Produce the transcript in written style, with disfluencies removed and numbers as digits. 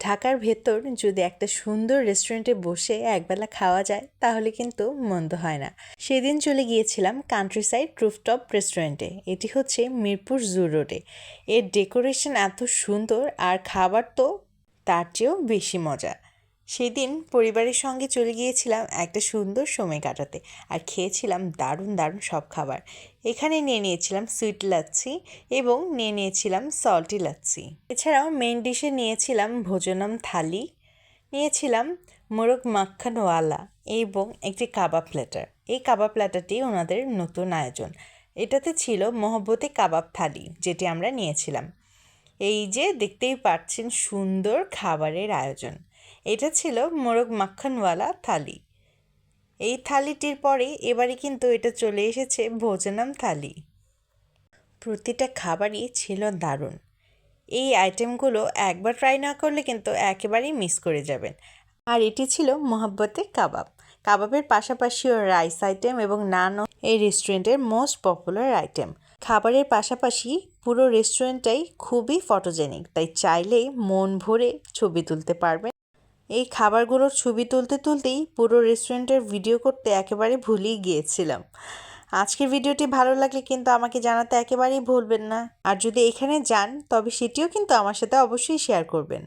ঢাকার ভেতর যদি একটা সুন্দর রেস্টুরেন্টে বসে একবেলা খাওয়া যায় তাহলে কিন্তু মন্দ হয় না। সেদিন চলে গিয়েছিলাম কান্ট্রিসাইড রুফটপ রেস্টুরেন্টে। এটি হচ্ছে মিরপুর জু রোডে। এর ডেকোরেশন এত সুন্দর আর খাবার তো তার চেয়েও বেশি মজা। সেদিন পরিবারের সঙ্গে চলে গিয়েছিলাম একটা সুন্দর সময় কাটাতে আর খেয়েছিলাম দারুণ দারুণ সব খাবার। এখানে নিয়ে নিয়েছিলাম সুইট লাচ্ছি এবং নিয়ে নিয়েছিলাম সল্টি লাচ্ছি। এছাড়াও মেইন ডিশে নিয়েছিলাম ভোজনম থালি, নিয়েছিলাম মোরগ মাখনওয়ালা এবং একটি কাবাব প্ল্যাটার। এই কাবাব প্ল্যাটারটি ওনাদের নতুন আয়োজন। এটাতে ছিল মহব্বতে কাবাব থালি, যেটি আমরা নিয়েছিলাম। এই যে দেখতেই পাচ্ছেন সুন্দর খাবারের আয়োজন। এটা ছিল মোরগ মাখনওয়ালা থালি। এই থালিটির পরে এবারে কিন্তু এটা চলে এসেছে ভোজনম থালি। প্রতিটা খাবারই ছিল দারুণ। এই আইটেমগুলো একবার ট্রাই না করলে কিন্তু একেবারেই মিস করে যাবেন। আর এটি ছিল মহব্বতে কাবাব। কাবাবের পাশাপাশিও রাইস আইটেম এবং নানও এই রেস্টুরেন্টের মোস্ট পপুলার আইটেম। খাবারের পাশাপাশি পুরো রেস্টুরেন্টটাই খুবই ফটোজেনিক, তাই চাইলেই মন ভরে ছবি তুলতে পারবেন। এই খাবারগুলোর ছবি তুলতে তুলতেই পুরো রেস্টুরেন্টের ভিডিও করতে একেবারে ভুলেই গিয়েছিলাম। আজকের ভিডিওটি ভালো লাগলে কিন্তু আমাকে জানাতে একেবারেই ভুলবেন না। আর যদি এখানে যান তবে সেটিও কিন্তু আমার সাথে অবশ্যই শেয়ার করবেন।